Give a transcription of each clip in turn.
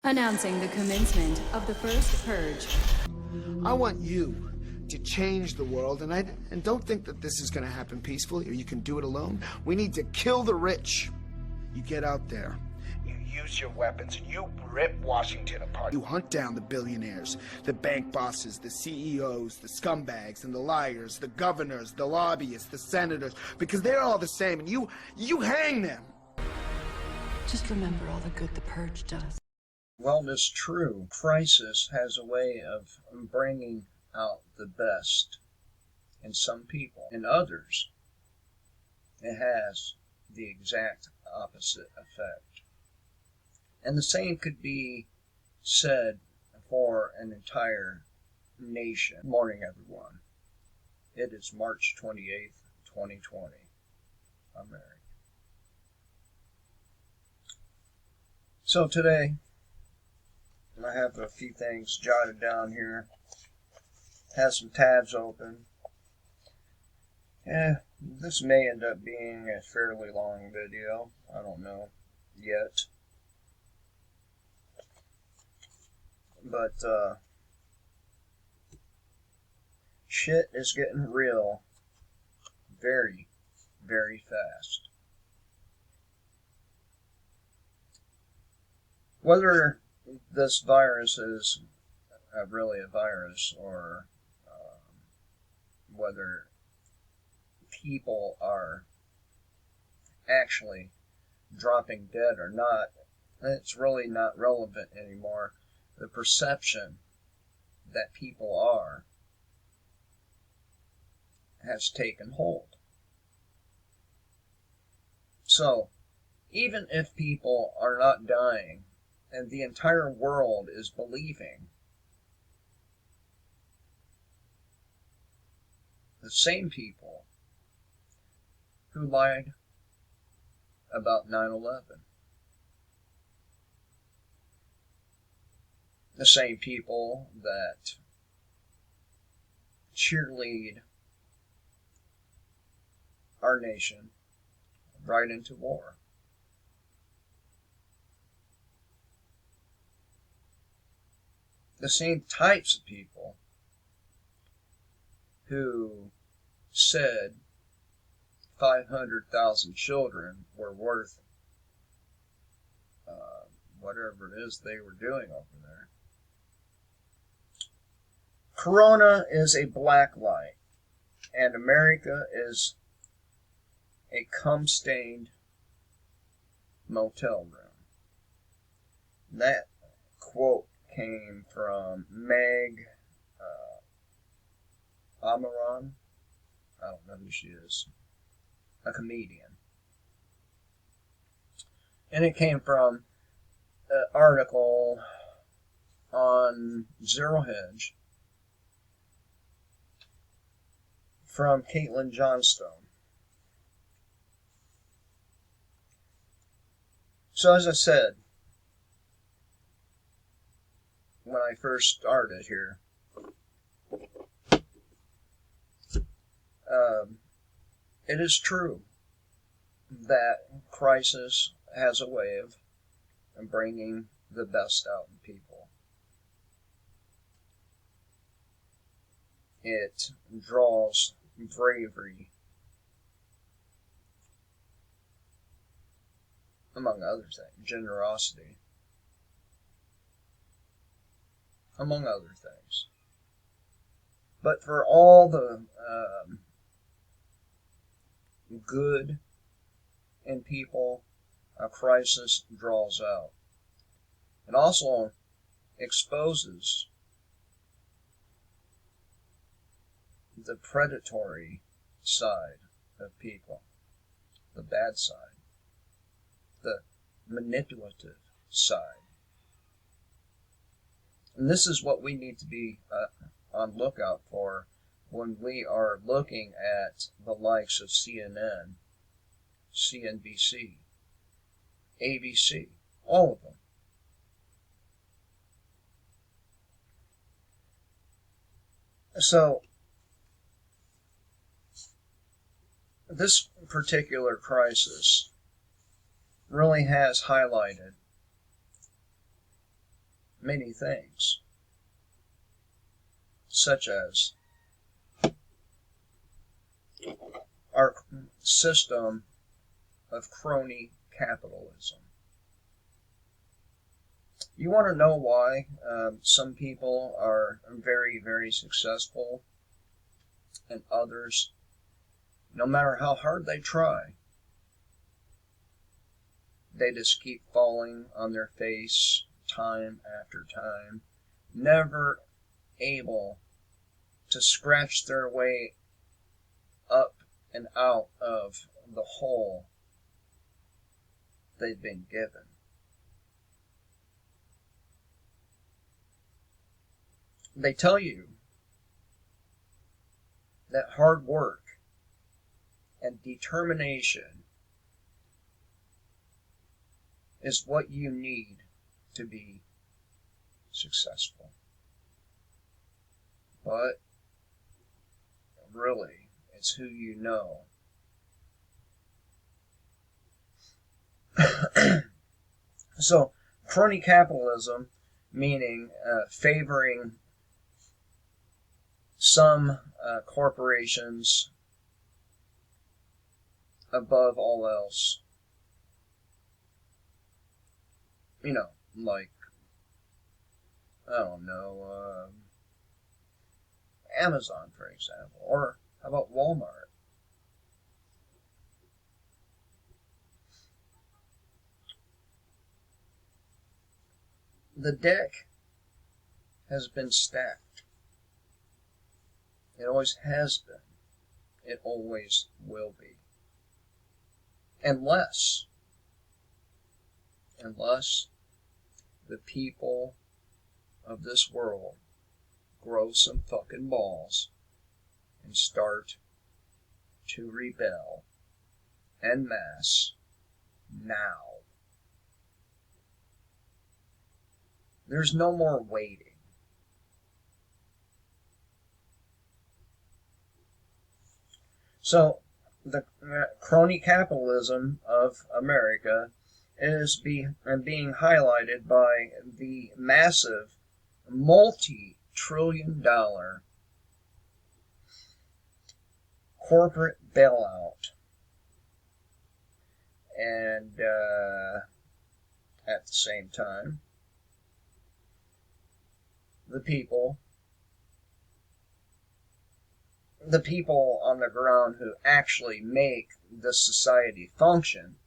Announcing the commencement of the first purge. I want you to change the world, and don't think that this is going to happen peacefully or you can do it alone. We need to kill the rich. You get out there, you use your weapons, and you rip Washington apart. You hunt down the billionaires, the bank bosses, the CEOs, the scumbags, and the liars, the governors, the lobbyists, the senators, because they're all the same, and you hang them. Just remember all the good the purge does. Well, it's true. Crisis has a way of bringing out the best in some people. In others, it has the exact opposite effect. And the same could be said for an entire nation. Good morning, everyone. It is March 28th, 2020. I'm Eric. So today, I have a few things jotted down here. Have some tabs open. This may end up being a fairly long video. I don't know yet. But, shit is getting real very, very fast. Whether this virus is really a virus or whether people are actually dropping dead or not, it's really not relevant anymore. The perception that people are has taken hold. So, even if people are not dying and the entire world is believing the same people who lied about 9/11, the same people that cheerlead our nation right into war. The same types of people who said 500,000 children were worth whatever it is they were doing over there. Corona is a black light, and America is a cum-stained motel room. That quote came from Meg Amaran. I don't know who she is. A comedian. And it came from an article on Zero Hedge from Caitlin Johnstone. So as I said, when I first started here, it is true that crisis has a way of bringing the best out in people. It draws bravery, among other things, generosity, among other things. But for all the good in people, a crisis draws out. It also exposes the predatory side of people, the bad side, the manipulative side. And this is what we need to be on lookout for when we are looking at the likes of CNN, CNBC, ABC, all of them. So, this particular crisis really has highlighted many things, such as our system of crony capitalism. You want to know why some people are very, very successful and others, no matter how hard they try, they just keep falling on their face time after time, never able to scratch their way up and out of the hole they've been given. They tell you that hard work and determination is what you need to be successful. But really, it's who you know. So, crony capitalism, meaning favoring some corporations above all else. You know, like, I don't know, Amazon, for example, or how about Walmart? The deck has been stacked. It always has been. It always will be. Unless the people of this world grow some fucking balls and start to rebel en masse now. There's no more waiting. So, the crony capitalism of America is being highlighted by the massive multi-trillion-dollar corporate bailout. And at the same time, the people on the ground who actually make the society function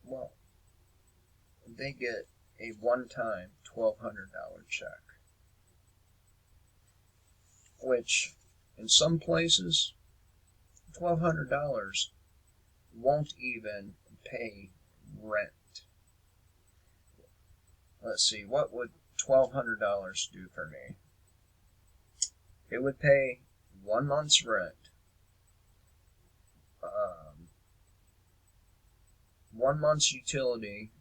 well, they get a one-time $1,200 check, which in some places $1,200 won't even pay rent. Let's see, what would $1,200 do for me? It would pay 1 month's rent, 1 month's utility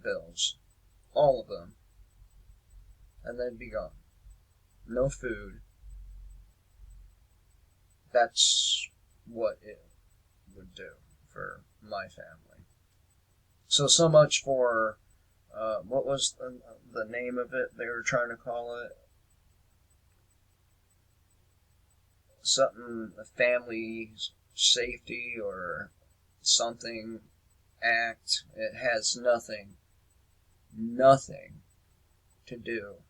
bills, all of them, and then be gone. No food. That's what it would do for my family. So much for what was the name of it they were trying to call it? Something, family safety or something act. It has nothing to do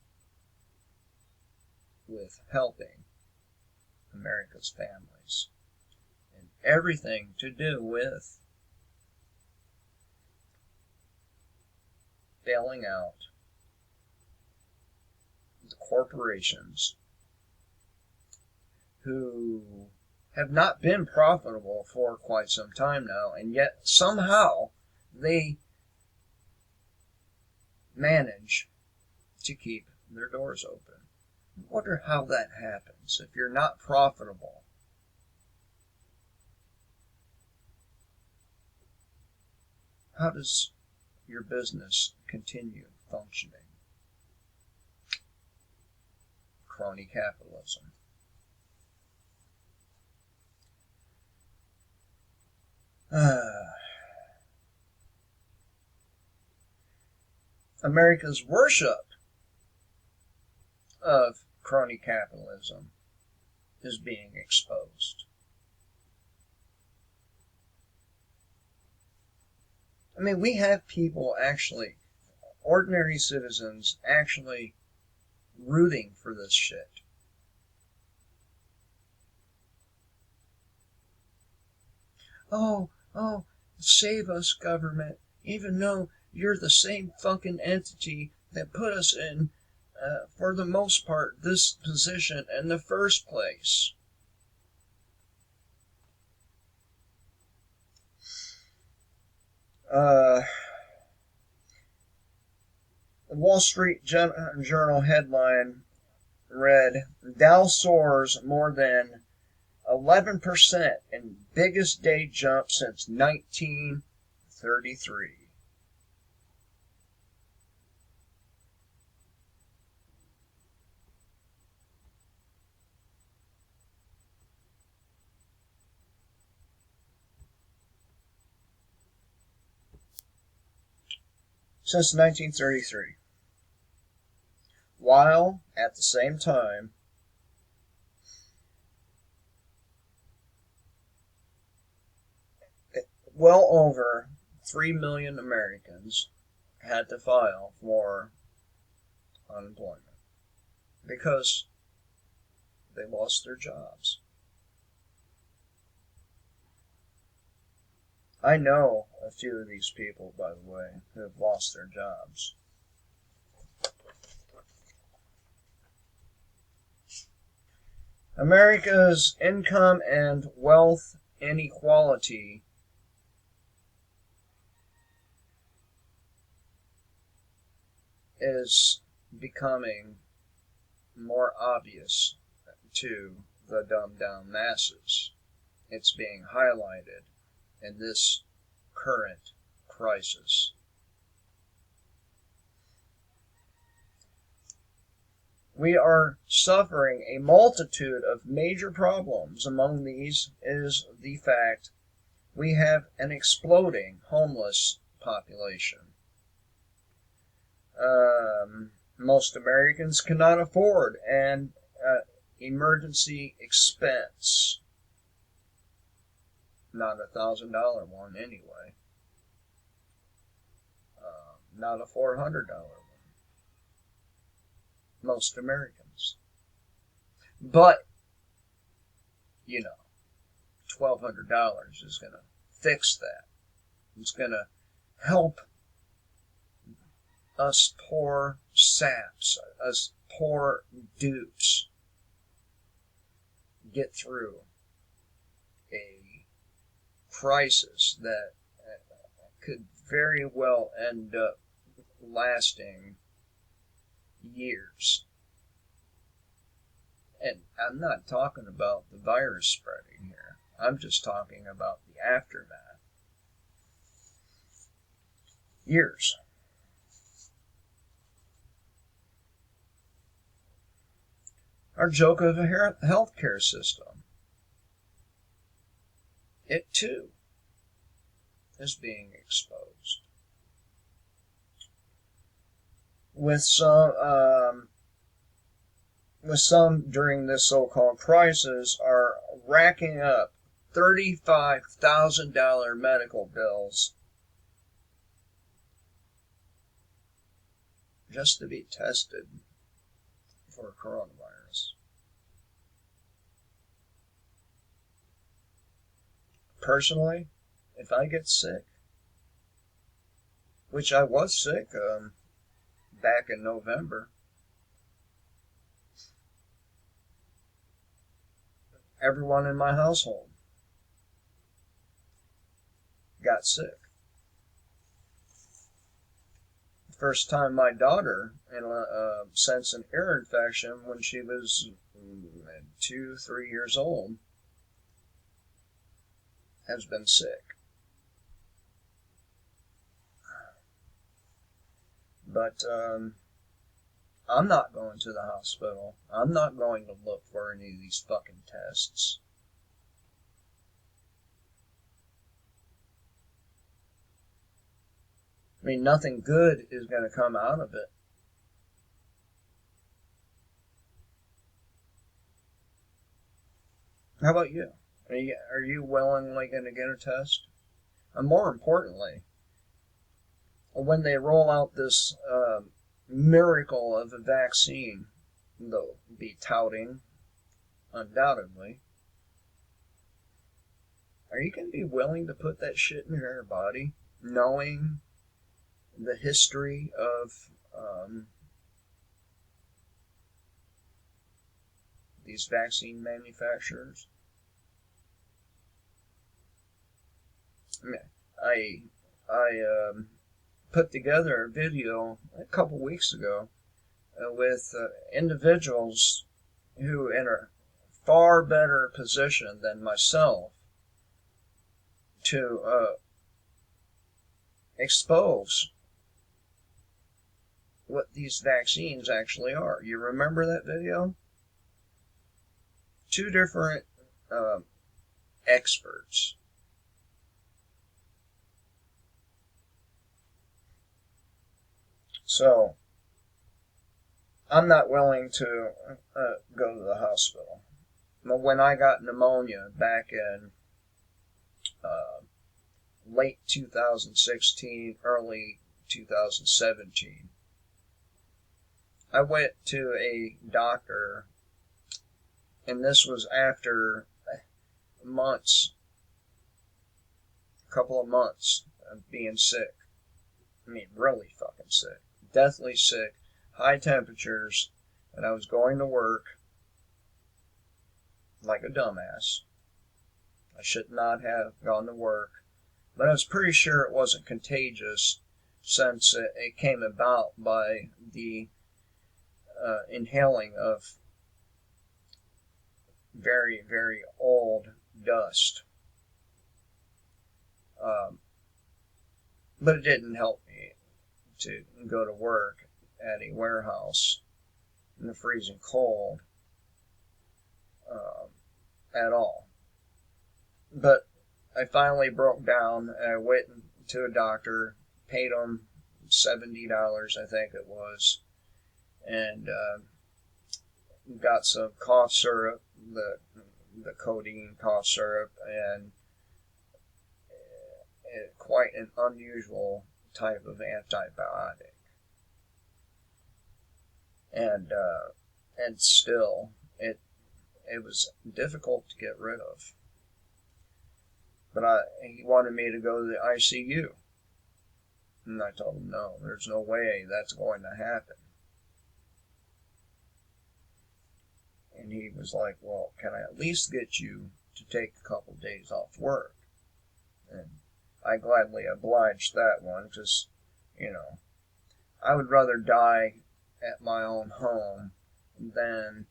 with helping America's families, and everything to do with bailing out the corporations who have not been profitable for quite some time now, and yet somehow they manage to keep their doors open. I wonder how that happens. If you're not profitable, how does your business continue functioning? Crony capitalism. America's worship of crony capitalism is being exposed. I mean, we have people actually, ordinary citizens, actually rooting for this shit. Oh, save us, government, even though you're the same fucking entity that put us in, for the most part, this position in the first place. The Wall Street Journal headline read, Dow soars more than 11% in biggest day jump since 1933. Since 1933. While, at the same time, well over 3 million Americans had to file for unemployment because they lost their jobs. I know a few of these people, by the way, who have lost their jobs. America's income and wealth inequality is becoming more obvious to the dumbed-down masses. It's being highlighted in this current crisis. We are suffering a multitude of major problems. Among these is the fact we have an exploding homeless population. Most Americans cannot afford an emergency expense. Not $1,000 one anyway. Not a $400 one. Most Americans. But, you know, $1,200 is going to fix that. It's going to help us poor saps, us poor dupes, get through a crisis that could very well end up lasting years. And I'm not talking about the virus spreading here. I'm just talking about the aftermath. Years. Our joke of a healthcare system, it too is being exposed. With some during this so-called crisis are racking up $35,000 medical bills just to be tested for coronavirus. Personally, if I get sick, which I was sick back in November, everyone in my household got sick. First time my daughter, since an ear infection when she was 2-3 years old, has been sick. But I'm not going to the hospital. I'm not going to look for any of these fucking tests. I mean, nothing good is going to come out of it. How about you? Are you willingly going to get a test? And more importantly, when they roll out this miracle of a vaccine, they'll be touting, undoubtedly, are you going to be willing to put that shit in your body, knowing the history of these vaccine manufacturers? I put together a video a couple weeks ago with individuals who in a far better position than myself to expose what these vaccines actually are. You remember that video? Two different experts. So, I'm not willing to go to the hospital. But when I got pneumonia back in late 2016, early 2017, I went to a doctor, and this was after months, a couple of months of being sick. I mean, really fucking sick. Deathly sick, high temperatures, and I was going to work like a dumbass. I should not have gone to work, but I was pretty sure it wasn't contagious since it came about by the inhaling of very, very old dust. But it didn't help me to go to work at a warehouse in the freezing cold at all. But I finally broke down, and I went to a doctor, paid him $70, I think it was, and got some cough syrup, the codeine cough syrup, and quite an unusual type of antibiotic. And still, it was difficult to get rid of. But he wanted me to go to the ICU. And I told him, no, there's no way that's going to happen. And he was like, well, can I at least get you to take a couple days off work? And I gladly obliged that one, because, I would rather die at my own home than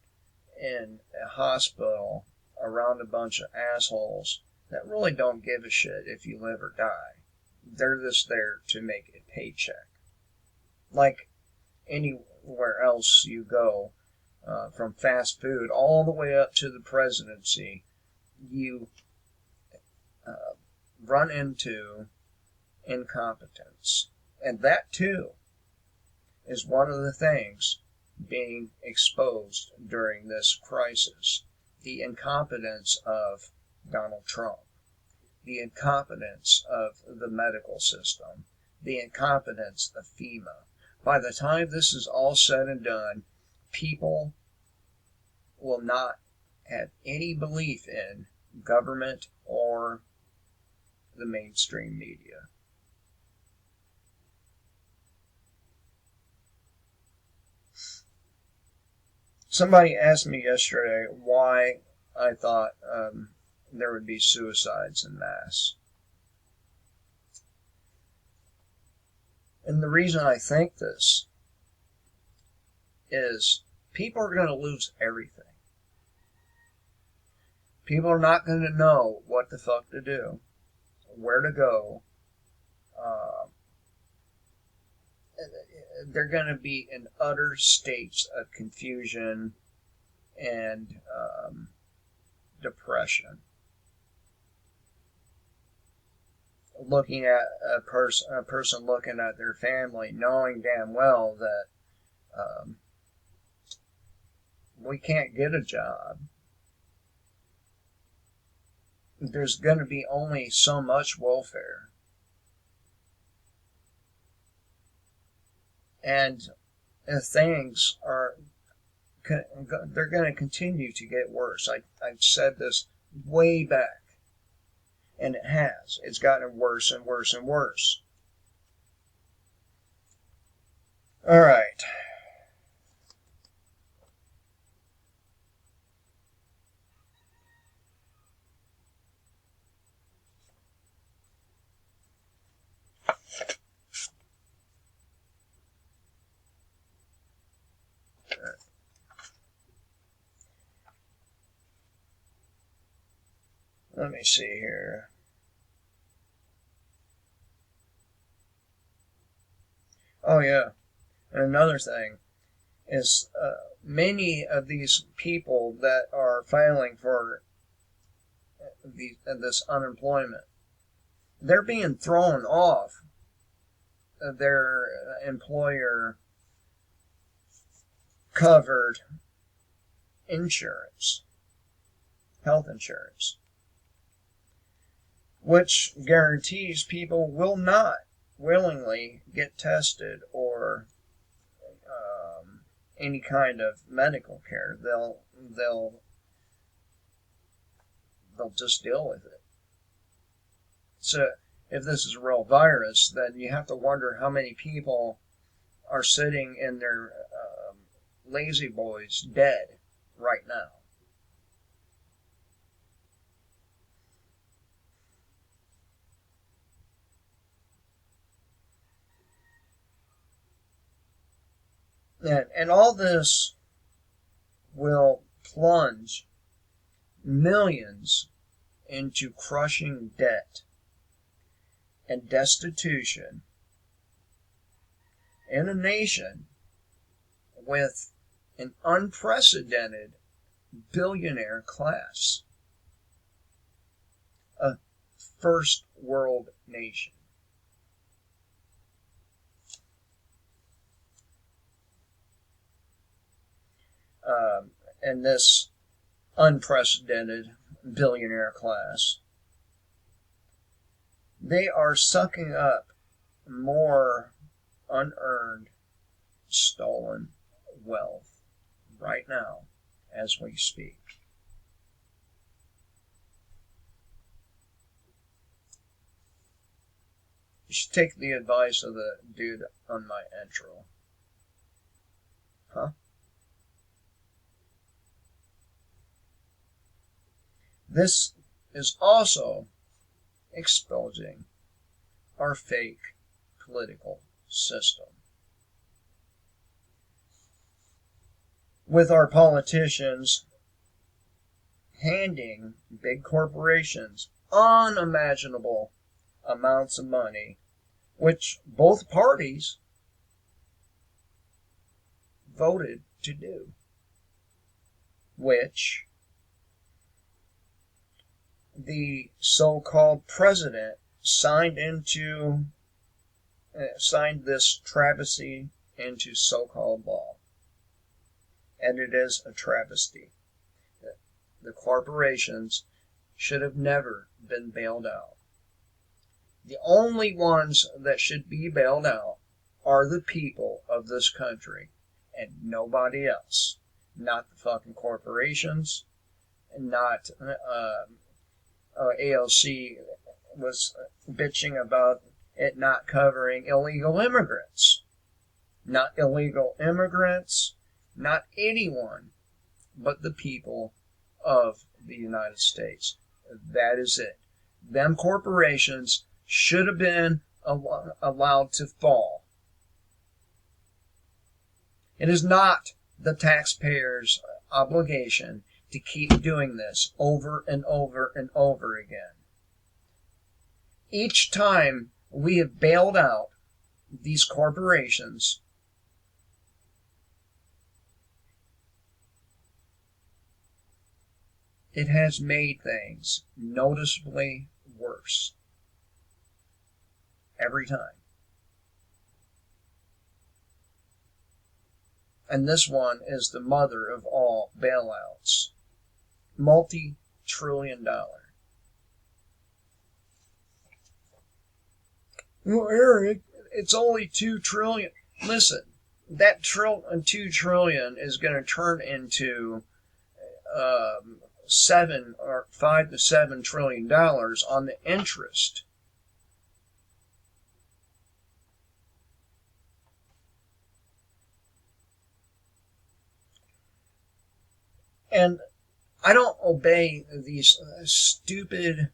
in a hospital around a bunch of assholes that really don't give a shit if you live or die. They're just there to make a paycheck. Like anywhere else you go, from fast food all the way up to the presidency, you run into incompetence. And that, too, is one of the things being exposed during this crisis. The incompetence of Donald Trump, the incompetence of the medical system, the incompetence of FEMA. By the time this is all said and done, people will not have any belief in government or the mainstream media. Somebody asked me yesterday why I thought there would be suicides en masse. And the reason I think this is people are going to lose everything. People are not going to know what the fuck to do, where to go. They're going to be in utter states of confusion and depression. looking at a person looking at their family, knowing damn well that we can't get a job. There's going to be only so much welfare. And things are, they're going to continue to get worse. I've said this way back, and it has. It's gotten worse and worse and worse. All right. Let me see here. Oh, yeah. And another thing is many of these people that are filing for this unemployment, they're being thrown off their employer covered insurance, health insurance, which guarantees people will not willingly get tested or any kind of medical care. They'll just deal with it. So if this is a real virus, then you have to wonder how many people are sitting in their lazy boys dead right now. And all this will plunge millions into crushing debt and destitution in a nation with an unprecedented billionaire class, a first world nation. And this unprecedented billionaire class, they are sucking up more unearned, stolen wealth right now as we speak. You should take the advice of the dude on my intro. Huh? This is also exposing our fake political system. With our politicians handing big corporations unimaginable amounts of money, which both parties voted to do, which the so-called president signed this travesty into so-called law. And it is a travesty. The corporations should have never been bailed out. The only ones that should be bailed out are the people of this country and nobody else. Not the fucking corporations, and not AOC was bitching about it not covering illegal immigrants. Not illegal immigrants, not anyone but the people of the United States. That is it. Them corporations should have been allowed to fall. It is not the taxpayers' obligation to keep doing this over and over and over again. Each time we have bailed out these corporations, it has made things noticeably worse. every time. And this one is the mother of all bailouts. Multi-trillion-dollar. Well, Eric, it's only $2 trillion. Listen, that $2 trillion is going to turn into $5 to $7 trillion on the interest. And I don't obey these stupid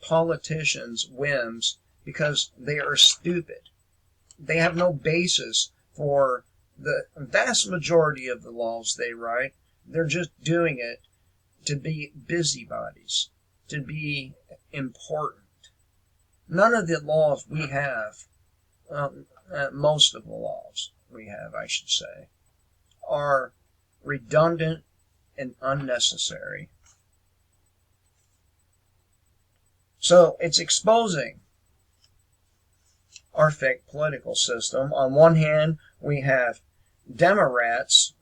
politicians' whims because they are stupid. They have no basis for the vast majority of the laws they write. They're just doing it to be busybodies, to be important. None of the laws we have, most of the laws we have, I should say, are redundant and unnecessary. So it's exposing our fake political system. On one hand, we have Democrats,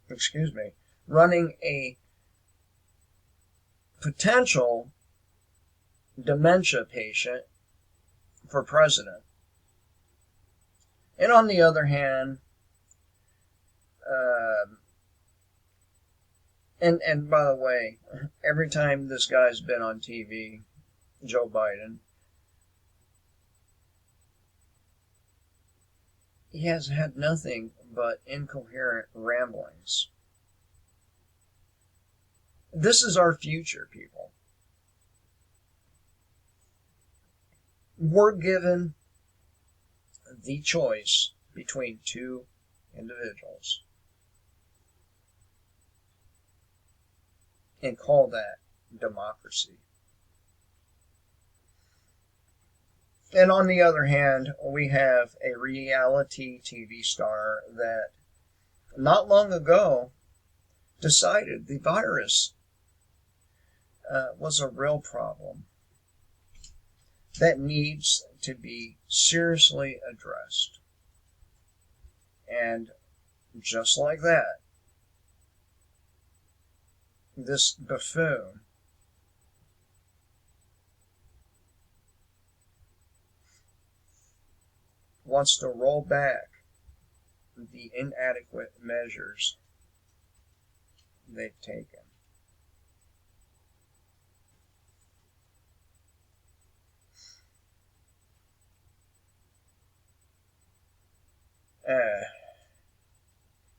excuse me, running a potential dementia patient for president. And on the other hand, and by the way, every time this guy's been on TV, Joe Biden, he has had nothing but incoherent ramblings. This is our future, people. We're given the choice between two individuals and call that democracy. And on the other hand, we have a reality TV star that not long ago decided the virus was a real problem that needs to be seriously addressed. And just like that, this buffoon wants to roll back the inadequate measures they've taken.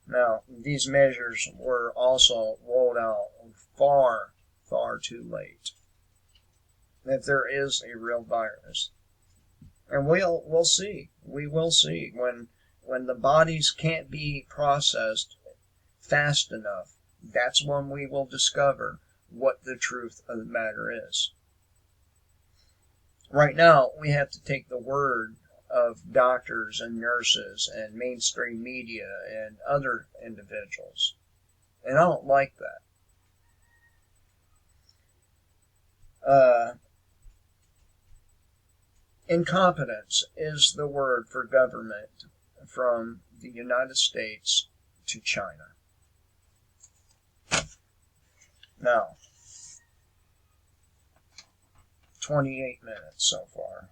Now, these measures were also rolled out far, far too late. If there is a real virus. And we'll see. We will see when the bodies can't be processed fast enough. That's when we will discover what the truth of the matter is. Right now, we have to take the word of doctors and nurses and mainstream media and other individuals. And I don't like that. Incompetence is the word for government from the United States to China. Now, 28 minutes so far.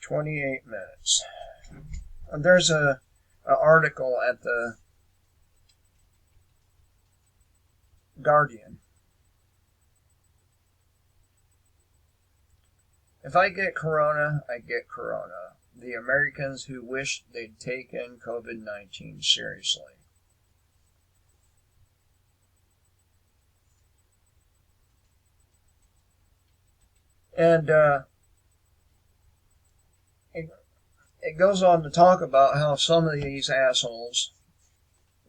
28 minutes. There's a article at the Guardian. If I get corona, I get corona. The Americans who wish they'd taken COVID-19 seriously. And it goes on to talk about how some of these assholes,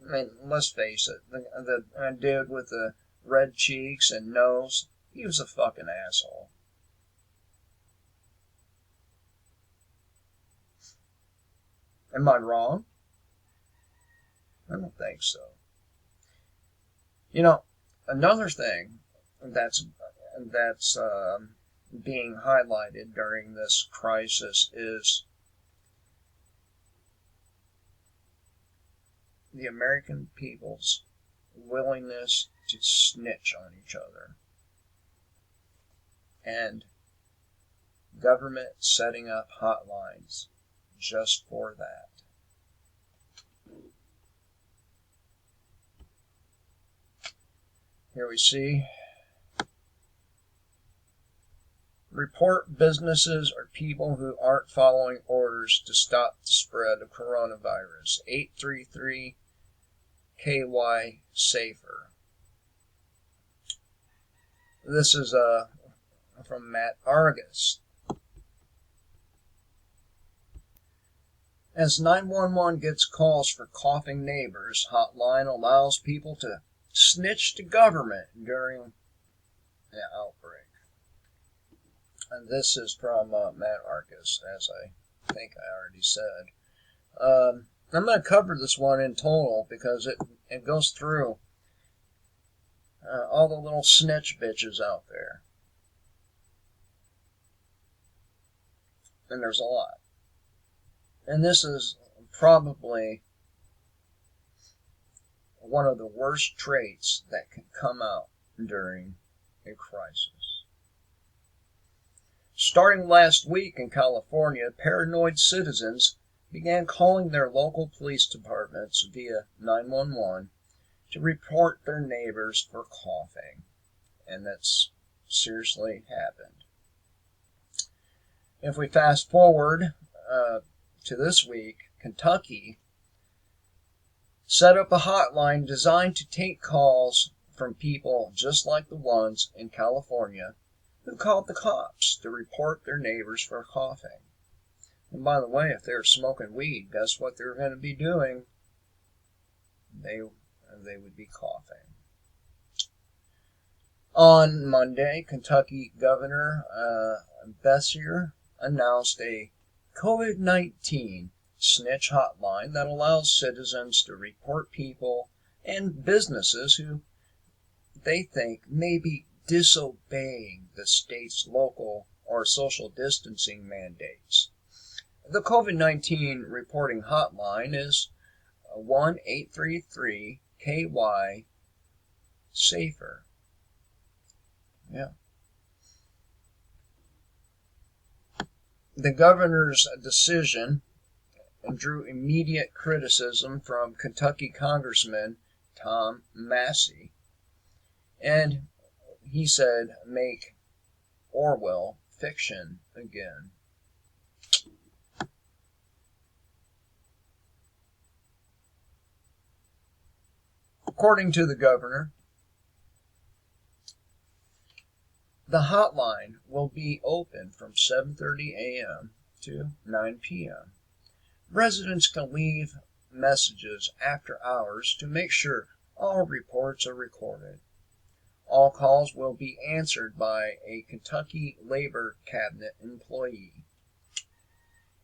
I mean, let's face it, the dude with the red cheeks and nose, he was a fucking asshole. Am I wrong? I don't think so. You know, another thing that's being highlighted during this crisis is the American people's willingness to snitch on each other, and government setting up hotlines just for that. Here we see, report businesses or people who aren't following orders to stop the spread of coronavirus. 833 KY Safer. This is from Matt Argus. As 911 gets calls for coughing neighbors, hotline allows people to snitch to government during the outbreak. And this is from Matt Argus, as I think I already said. I'm going to cover this one in total because it goes through all the little snitch bitches out there. And there's a lot. And this is probably one of the worst traits that can come out during a crisis. Starting last week in California, paranoid citizens began calling their local police departments via 911 to report their neighbors for coughing. And that's seriously happened. If we fast forward to this week, Kentucky set up a hotline designed to take calls from people just like the ones in California who called the cops to report their neighbors for coughing. And by the way, if they're smoking weed, guess what they're going to be doing? They would be coughing. On Monday, Kentucky Governor Beshear announced a COVID-19 snitch hotline that allows citizens to report people and businesses who they think may be disobeying the state's local or social distancing mandates. The COVID-19 reporting hotline is 1-833 KY Safer. Yeah. The governor's decision drew immediate criticism from Kentucky Congressman Tom Massie, and he said, "Make Orwell fiction again." According to the governor, the hotline will be open from 7:30 a.m. to 9 p.m. Residents can leave messages after hours to make sure all reports are recorded. All calls will be answered by a Kentucky Labor Cabinet employee.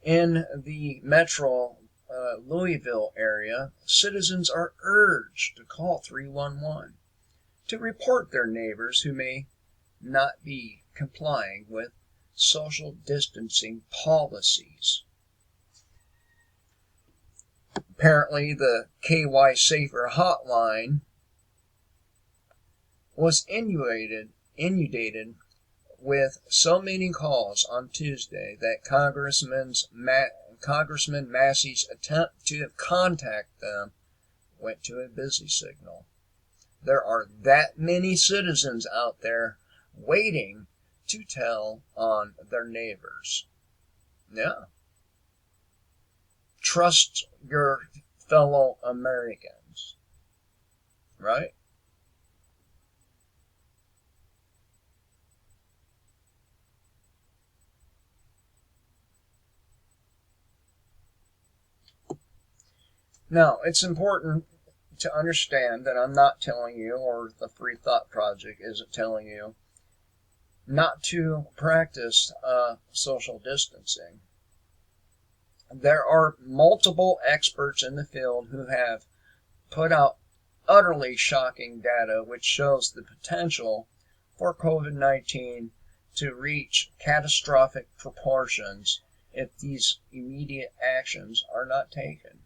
In the metro Louisville area, citizens are urged to call 311 to report their neighbors who may not be complying with social distancing policies. Apparently, the KY Safer hotline was inundated with so many calls on Tuesday that Congressman Massey's attempt to contact them went to a busy signal. There are that many citizens out there waiting to tell on their neighbors. Yeah. Trust your fellow Americans. Right? Now, it's important to understand that I'm not telling you, or the Free Thought Project isn't telling you, not to practice social distancing. There are multiple experts in the field who have put out utterly shocking data which shows the potential for COVID-19 to reach catastrophic proportions if these immediate actions are not taken.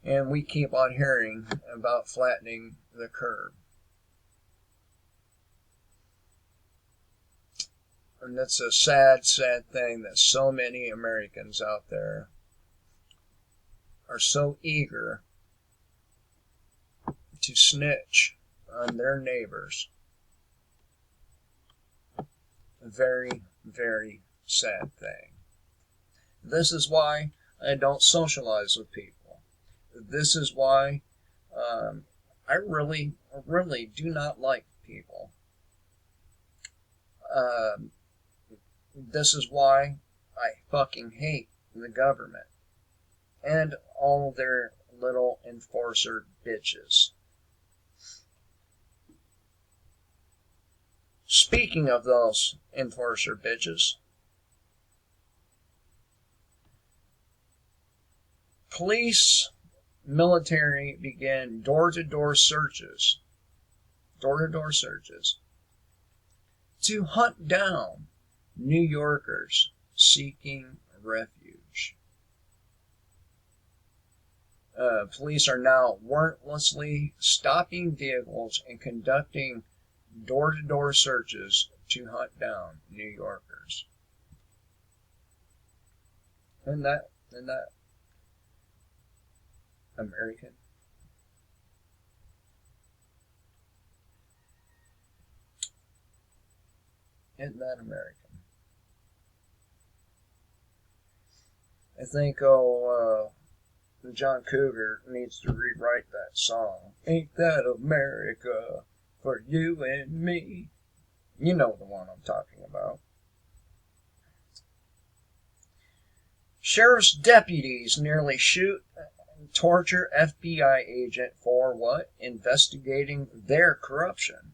And we keep on hearing about flattening the curve. And that's a sad, sad thing that so many Americans out there are so eager to snitch on their neighbors. A very, very sad thing. This is why I don't socialize with people. This is why I really do not like people. This is why I fucking hate the government and all their little enforcer bitches. Speaking of those enforcer bitches, police, military began door-to-door searches to hunt down New Yorkers seeking refuge. Police are now warrantlessly stopping vehicles and conducting door-to-door searches to hunt down New Yorkers. Isn't that American? Isn't that American? I think, John Cougar needs to rewrite that song. Ain't that America for you and me? You know the one I'm talking about. Sheriff's deputies nearly shoot and torture FBI agent for what? Investigating their corruption.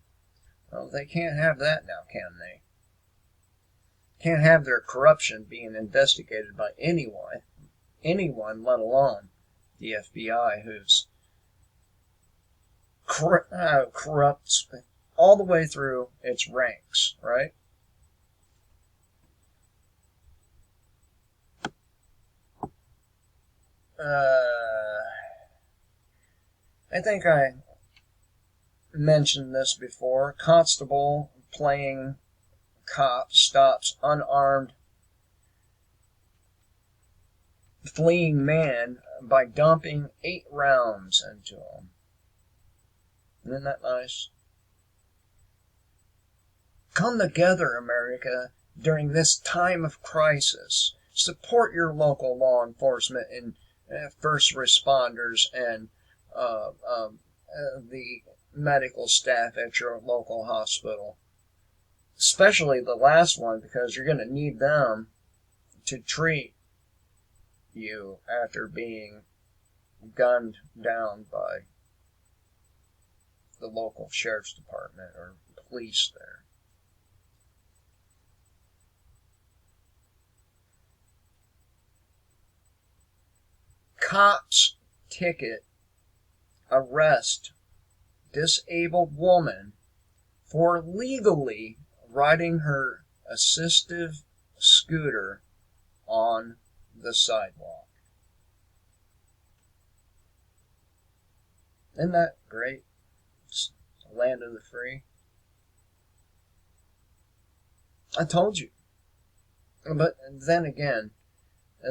Well, they can't have that now, can they? Can't have their corruption being investigated by anyone, let alone the FBI, who's corrupt all the way through its ranks, right? I think I mentioned this before. Constable playing cop stops unarmed fleeing man by dumping 8 rounds into him. Isn't that nice? Come together, America, during this time of crisis. Support your local law enforcement and first responders and the medical staff at your local hospital. Especially the last one, because you're going to need them to treat you after being gunned down by the local sheriff's department or police there. Cops ticket arrest disabled woman for legally riding her assistive scooter on the sidewalk. Isn't that great? It's the land of the free. I told you. But then again,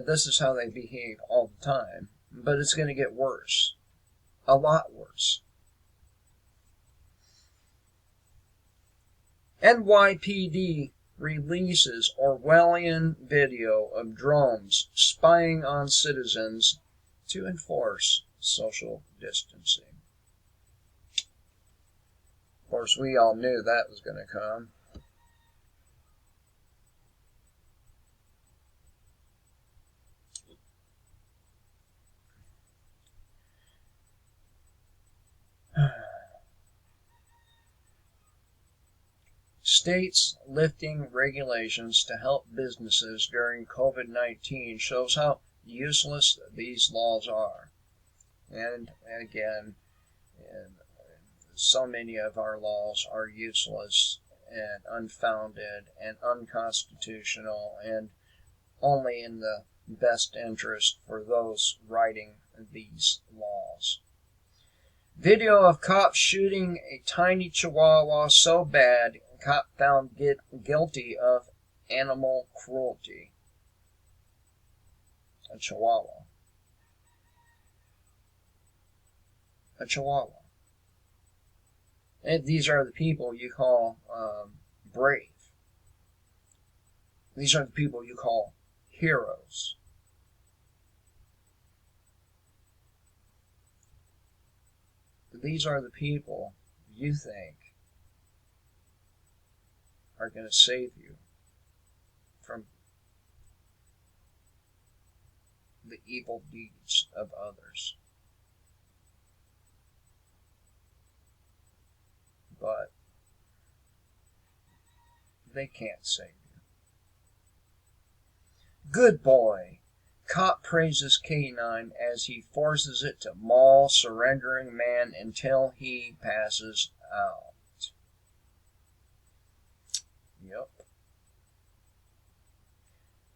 this is how they behave all the time. But it's going to get worse. A lot worse. NYPD releases Orwellian video of drones spying on citizens to enforce social distancing. Of course, we all knew that was going to come. States lifting regulations to help businesses during COVID-19 shows how useless these laws are. And again, so many of our laws are useless and unfounded and unconstitutional and only in the best interest for those writing these laws. Video of cop shooting a tiny chihuahua so bad, cop found guilty of animal cruelty. A chihuahua. A chihuahua. And these are the people you call brave. These are the people you call heroes. These are the people you think are going to save you from the evil deeds of others. But they can't save you. Good boy. Cop praises canine as he forces it to maul surrendering man until he passes out. Yep.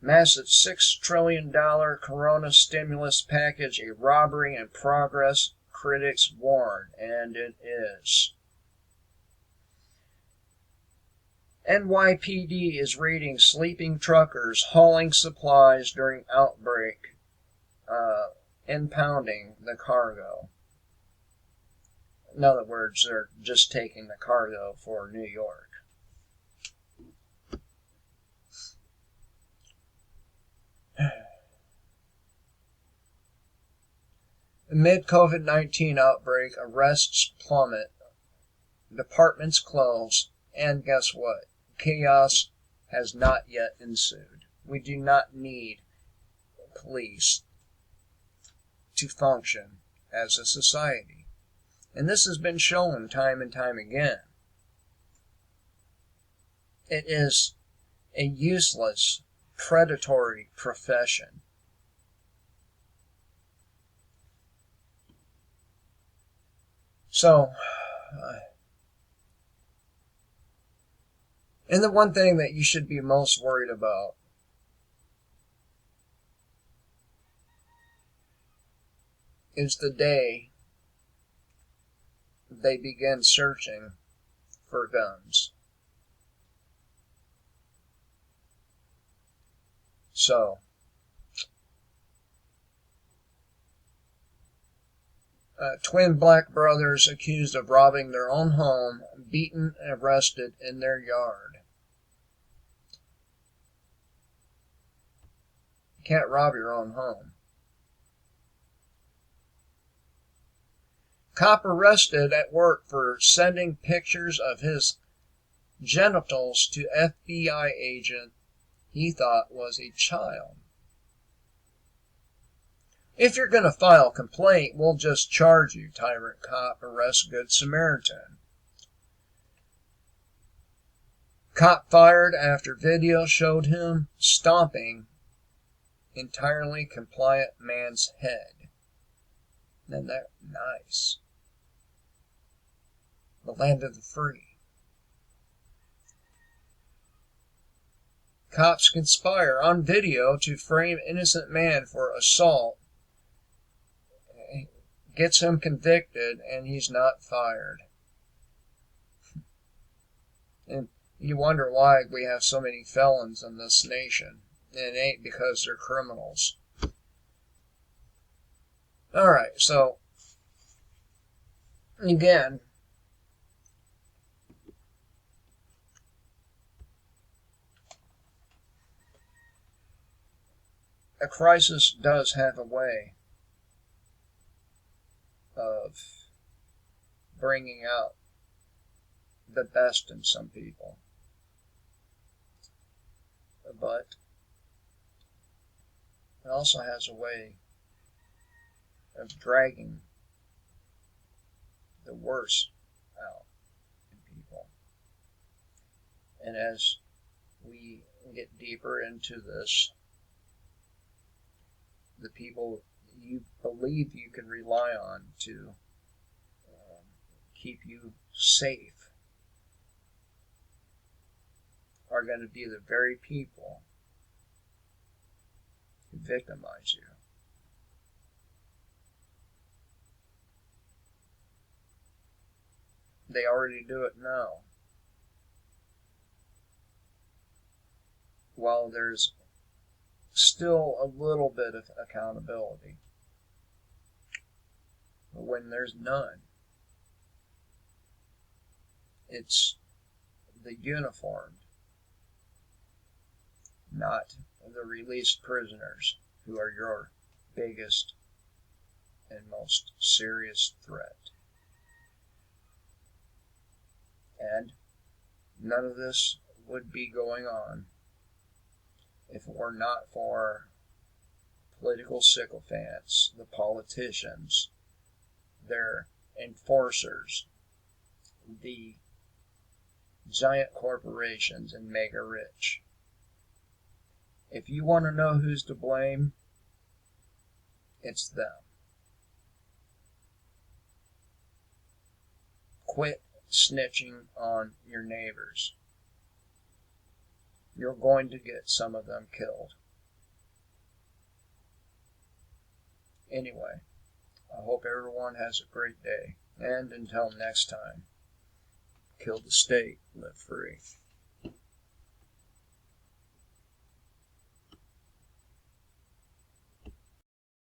Massive $6 trillion corona stimulus package, a robbery in progress, critics warn, and it is. NYPD is raiding sleeping truckers hauling supplies during outbreak, impounding the cargo. In other words, they're just taking the cargo for New York. Amid COVID-19 outbreak, arrests plummet, departments close, and guess what? Chaos has not yet ensued. We do not need police to function as a society. And this has been shown time and time again. It is a useless, predatory profession. So, and the one thing that you should be most worried about is the day they begin searching for guns. So, twin black brothers accused of robbing their own home, beaten and arrested in their yard. You can't rob your own home. Cop arrested at work for sending pictures of his genitals to FBI agent he thought was a child. If you're going to file a complaint, we'll just charge you. Tyrant cop arrests Good Samaritan. Cop fired after video showed him stomping entirely compliant man's head. Isn't that nice? The land of the free. Cops conspire on video to frame innocent man for assault. Gets him convicted, and he's not fired. And you wonder why we have so many felons in this nation. And it ain't because they're criminals. Alright, so, again, a crisis does have a way of bringing out the best in some people. But it also has a way of dragging the worst out in people. And as we get deeper into this, the people you believe you can rely on to keep you safe are going to be the very people who victimize you. They already do it now. While there's still a little bit of accountability, but when there's none, it's the uniformed, not the released prisoners, who are your biggest and most serious threat. And none of this would be going on if it were not for political sycophants, the politicians, their enforcers, the giant corporations and mega rich. If you want to know who's to blame, it's them. Quit snitching on your neighbors. You're going to get some of them killed. Anyway, I hope everyone has a great day. And until next time, kill the state, live free.